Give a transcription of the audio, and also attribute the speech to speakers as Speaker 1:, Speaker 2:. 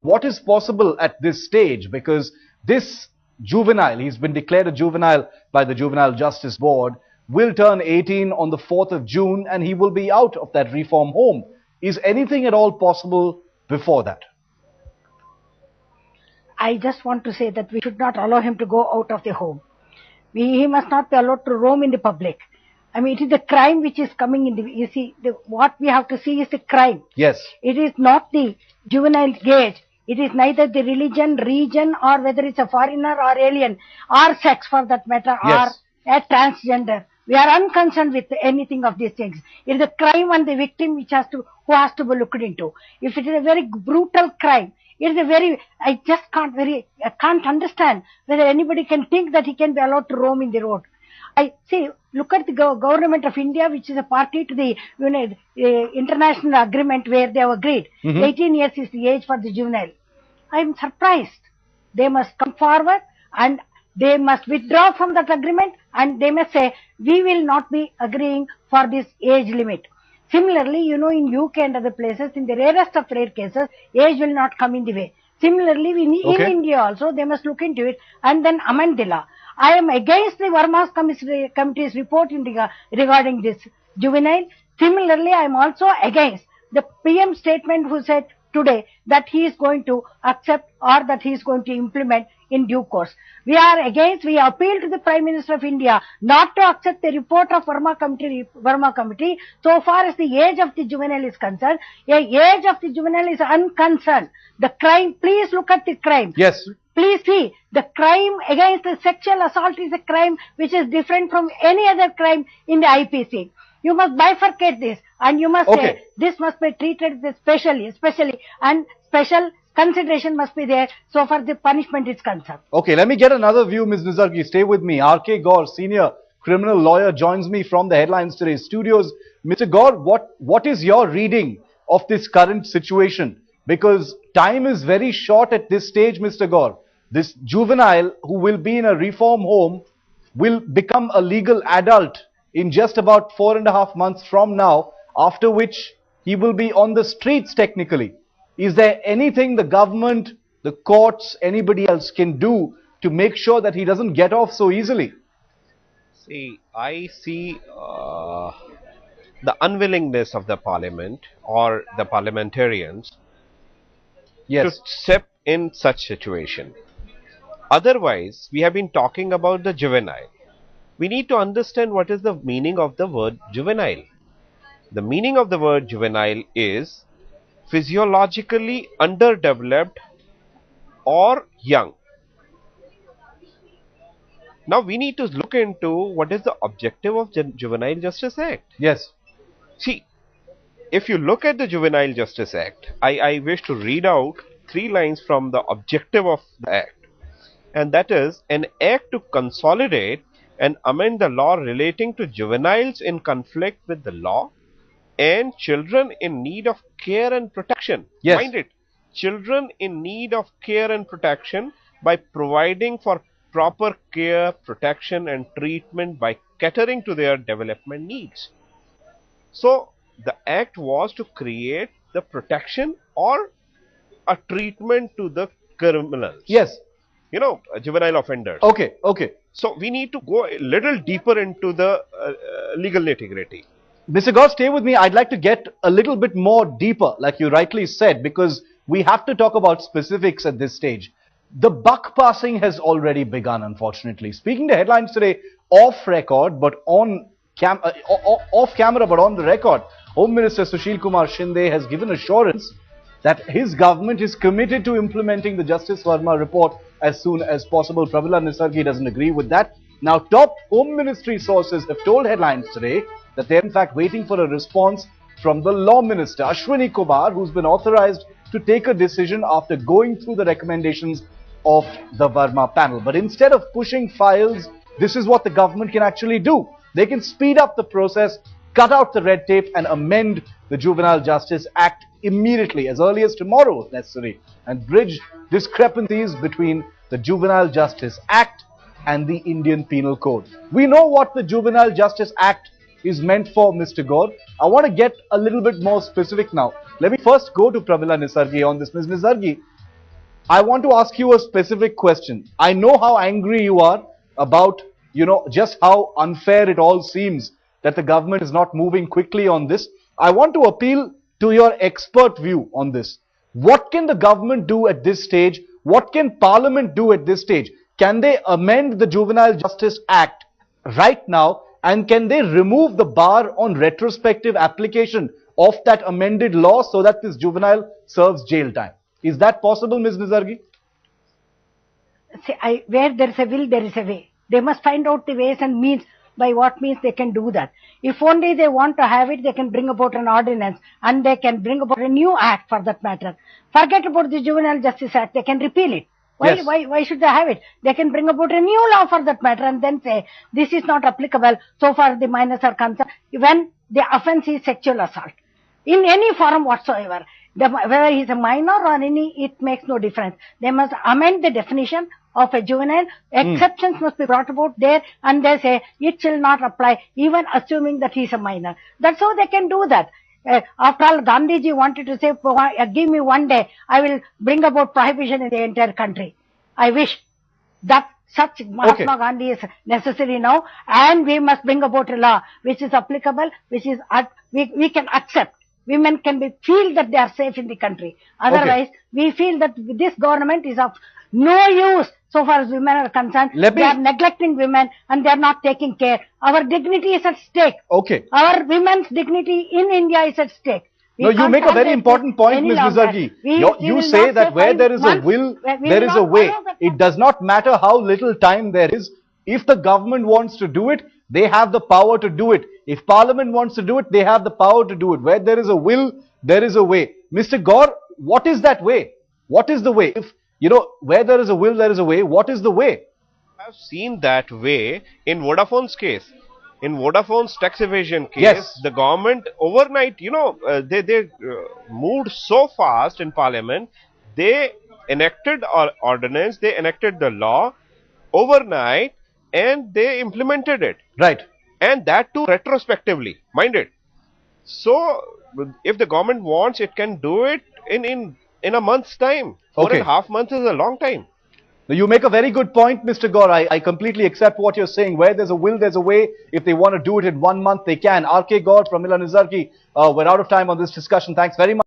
Speaker 1: what is possible at this stage? Because this juvenile, he's been declared a juvenile by the Juvenile Justice Board, will turn 18 on the 4th of June and he will be out of that reform home. Is anything at all possible before that?
Speaker 2: I just want to say that we should not allow him to go out of the home. He must not be allowed to roam in the public. I mean, it is the crime which is coming in the, you see, what we have to see is the crime.
Speaker 1: Yes.
Speaker 2: It is not the juvenile age. It is neither the religion, region, or whether it's a foreigner or alien, or sex for that matter,
Speaker 1: Yes.
Speaker 2: or a transgender. We are unconcerned with anything of these things. It is the crime and the victim who has to be looked into. If it is a very brutal crime, it is a very, I can't understand whether anybody can think that he can be allowed to roam in the road. I see, look at the government of India, which is a party to the international agreement where they have agreed. 18 years is the age for the juvenile. I am surprised. They must come forward and they must withdraw from that agreement and they must say, we will not be agreeing for this age limit. Similarly, in UK and other places, in the rarest of rare cases, age will not come in the way. Similarly, in India also, they must look into it and then amend the law. I am against the Verma's committee's report regarding this juvenile. Similarly, I am also against the PM statement who said today that he is going to accept or that he is going to implement in due course. We appeal to the Prime Minister of India not to accept the report of Verma committee so far as the age of the juvenile is concerned. The age of the juvenile is unconcerned. The crime, please look at the crime.
Speaker 1: Yes.
Speaker 2: Please see, the crime against the sexual assault is a crime which is different from any other crime in the IPC. You must bifurcate this and you must say this must be treated especially and special consideration must be there so far the punishment is concerned.
Speaker 1: Okay, let me get another view, Ms. Nizargi. Stay with me. R.K. Gaur, senior criminal lawyer, joins me from the Headlines Today studios. Mr. Gaur, what is your reading of this current situation? Because time is very short at this stage, Mr. Gaur. This juvenile who will be in a reform home will become a legal adult in just about 4.5 months from now, after which he will be on the streets technically. Is there anything the government, the courts, anybody else can do to make sure that he doesn't get off so easily?
Speaker 3: See, I see the unwillingness of the parliament or the parliamentarians to step in such situation. Otherwise, we have been talking about the juvenile. We need to understand what is the meaning of the word juvenile. The meaning of the word juvenile is physiologically underdeveloped or young. Now we need to look into what is the objective of Juvenile Justice Act.
Speaker 1: Yes.
Speaker 3: See, if you look at the Juvenile Justice Act, I wish to read out 3 lines from the objective of the act. And that is an act to consolidate and amend the law relating to juveniles in conflict with the law and children in need of care and protection.
Speaker 1: Yes.
Speaker 3: Mind it, children in need of care and protection by providing for proper care, protection and treatment by catering to their development needs. So, the act was to create the protection or a treatment to the criminals.
Speaker 1: Yes.
Speaker 3: Juvenile offenders.
Speaker 1: Okay, okay.
Speaker 3: So, we need to go a little deeper into the legal nitty-gritty.
Speaker 1: Mr. Gaur, stay with me. I'd like to get a little bit more deeper, like you rightly said, because we have to talk about specifics at this stage. The buck passing has already begun, unfortunately. Speaking to Headlines Today, off record, but off camera, but on the record, Home Minister Sushil Kumar Shinde has given assurance that his government is committed to implementing the Justice Verma report as soon as possible. Pramila Nisargi doesn't agree with that. Now, top Home Ministry sources have told Headlines Today that they're in fact waiting for a response from the Law Minister, Ashwini Kumar, who's been authorized to take a decision after going through the recommendations of the Verma panel. But instead of pushing files, this is what the government can actually do. They can speed up the process, cut out the red tape and amend the Juvenile Justice Act immediately, as early as tomorrow if necessary, and bridge discrepancies between the Juvenile Justice Act and the Indian Penal Code. We know what the Juvenile Justice Act is meant for, Mr. Gaur. I want to get a little bit more specific now. Let me first go to Pramila Nisargi on this. Ms. Nisargi, I want to ask you a specific question. I know how angry you are about, just how unfair it all seems that the government is not moving quickly on this. I want to appeal to your expert view on this. What can the government do at this stage? What can Parliament do at this stage? Can they amend the Juvenile Justice Act right now, and can they remove the bar on retrospective application of that amended law so that this juvenile serves jail time? Is that possible, Ms. Nizargi?
Speaker 2: See, where there is a will, there is a way. They must find out the ways and means, by what means they can do that. If only they want to have it, they can bring about an ordinance, and they can bring about a new act for that matter. Forget about the Juvenile Justice Act, they can repeal it.
Speaker 1: Yes.
Speaker 2: Why should they have it? They can bring about a new law for that matter and then say, this is not applicable so far the minors are concerned, when the offence is sexual assault. In any form whatsoever. Whether he is a minor or any, it makes no difference. They must amend the definition of a juvenile. Exceptions must be brought about there, and they say it shall not apply even assuming that he is a minor. That's how they can do that. After all, Gandhiji wanted to say, give me one day, I will bring about prohibition in the entire country. I wish that such Mahatma Gandhi is necessary now, and we must bring about a law which is applicable, which is we can accept. Women can feel that they are safe in the country. Otherwise, we feel that this government is of no use so far as women are concerned. They are neglecting women and they are not taking care. Our dignity is at stake.
Speaker 1: Okay.
Speaker 2: Our women's dignity in India is at stake.
Speaker 1: No, you make a very important point, Ms. Nizargi. You say that where there is a will, there is a way. It does not matter how little time there is. If the government wants to do it, they have the power to do it. If Parliament wants to do it, they have the power to do it. Where there is a will, there is a way. Mr. Gaur, what is that way? What is the way? If, where there is a will, there is a way. What is the way?
Speaker 3: I have seen that way in Vodafone's case. In Vodafone's tax evasion case,
Speaker 1: yes,
Speaker 3: the government overnight, they moved so fast in Parliament. They enacted our ordinance, they enacted the law overnight, and they implemented it.
Speaker 1: Right.
Speaker 3: And that too retrospectively, mind it. So, if the government wants, it can do it in a month's time. 4.5 months is a long time.
Speaker 1: You make a very good point, Mr. Gaur. I completely accept what you're saying. Where there's a will, there's a way. If they want to do it in 1 month, they can. R.K. Gaur, Pramila Nizargi, we're out of time on this discussion. Thanks very much.